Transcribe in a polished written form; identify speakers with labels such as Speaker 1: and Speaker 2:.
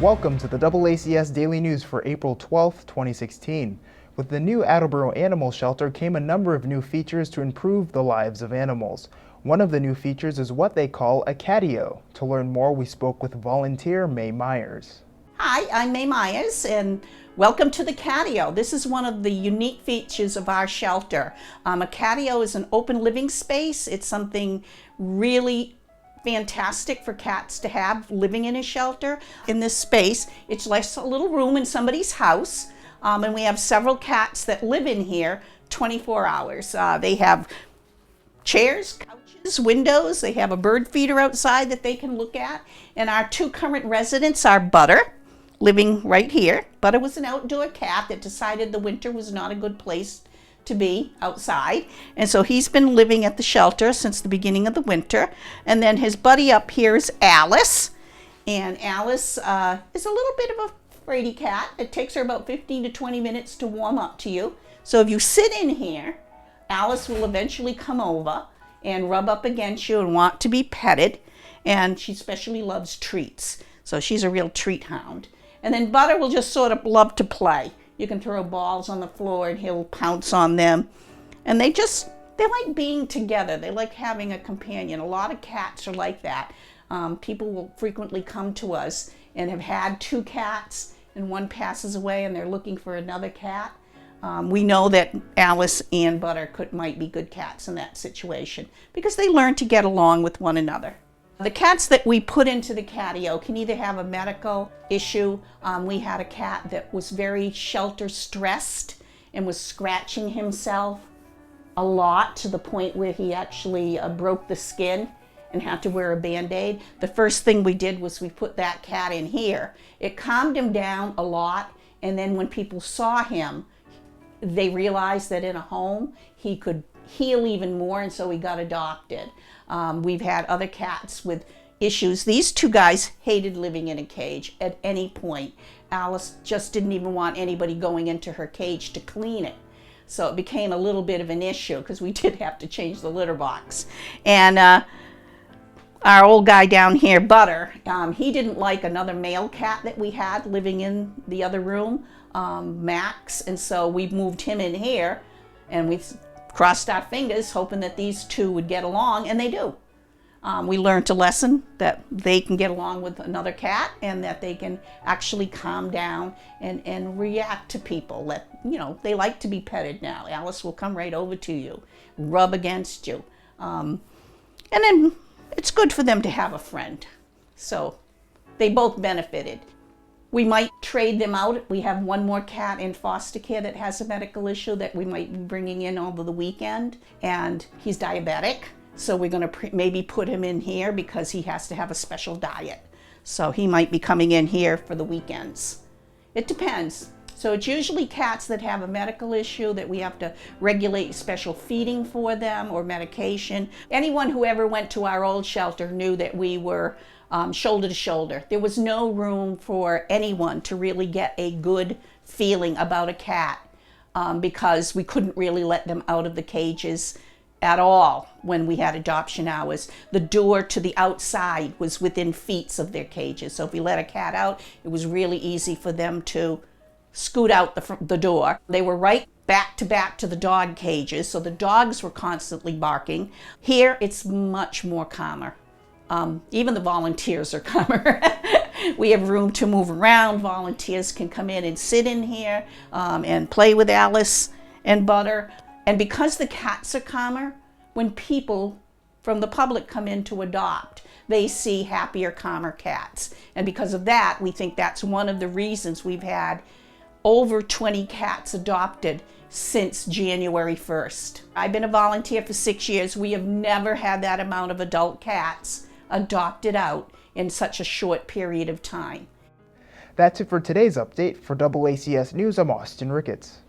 Speaker 1: Welcome to the DoubleACS Daily News for April 12, 2016. With the new Attleboro Animal Shelter came a number of new features to improve the lives of animals. One of the new features is what they call a catio. To learn more, we spoke with volunteer Mae Myers.
Speaker 2: Hi, I'm Mae Myers, and welcome to the catio. This is one of the unique features of our shelter. A catio is an open living space. It's something really fantastic for cats to have living in a shelter. In this space, it's like a little room in somebody's house, and we have several cats that live in here 24 hours. They have chairs, couches, windows. They have a bird feeder outside that they can look at. And our two current residents are Butter, living right here. Butter was an outdoor cat that decided the winter was not a good place to be outside, and so he's been living at the shelter since the beginning of the winter. And then his buddy up here is Alice, and Alice is a little bit of a fraidy cat. It takes her about 15 to 20 minutes to warm up to you. So if you sit in here, Alice will eventually come over and rub up against you and want to be petted, and she especially loves treats, so she's a real treat hound. And then Butter will just sort of love to play. You can throw balls on the floor and he'll pounce on them. And they like being together. They like having a companion. A lot of cats are like that. People will frequently come to us and have had two cats and one passes away and they're looking for another cat. We know that Alice and Butter might be good cats in that situation because they learn to get along with one another. The cats that we put into the catio can either have a medical issue. We had a cat that was very shelter stressed and was scratching himself a lot to the point where he actually broke the skin and had to wear a Band-Aid. The first thing we did was we put that cat in here. It calmed him down a lot, and then when people saw him, they realized that in a home he could heal even more, and so he got adopted. We've had other cats with issues. These two guys hated living in a cage at any point. Alice just didn't even want anybody going into her cage to clean it. So it became a little bit of an issue because we did have to change the litter box. And our old guy down here, Butter, he didn't like another male cat that we had living in the other room, Max, and so we moved him in here, and we've crossed our fingers hoping that these two would get along, and they do. We learned a lesson that they can get along with another cat and that they can actually calm down and react to people. They like to be petted now. Alice will come right over to you, rub against you. And then it's good for them to have a friend. So they both benefited. We might trade them out. We have one more cat in foster care that has a medical issue that we might be bringing in over the weekend, and he's diabetic. So we're going to maybe put him in here because he has to have a special diet. So he might be coming in here for the weekends. It depends. So it's usually cats that have a medical issue that we have to regulate special feeding for them or medication. Anyone who ever went to our old shelter knew that we were shoulder to shoulder. There was no room for anyone to really get a good feeling about a cat because we couldn't really let them out of the cages at all when we had adoption hours. The door to the outside was within feet of their cages. So if we let a cat out, it was really easy for them to scoot out the door. They were right back to the dog cages, so the dogs were constantly barking. Here, it's much more calmer. Even the volunteers are calmer. We have room to move around. Volunteers can come in and sit in here and play with Alice and Butter. And because the cats are calmer, when people from the public come in to adopt, they see happier, calmer cats. And because of that, we think that's one of the reasons we've had over 20 cats adopted since January 1st. I've been a volunteer for 6 years. We have never had that amount of adult cats adopted out in such a short period of time.
Speaker 1: That's it for today's update. For DoubleACS News, I'm Austin Ricketts.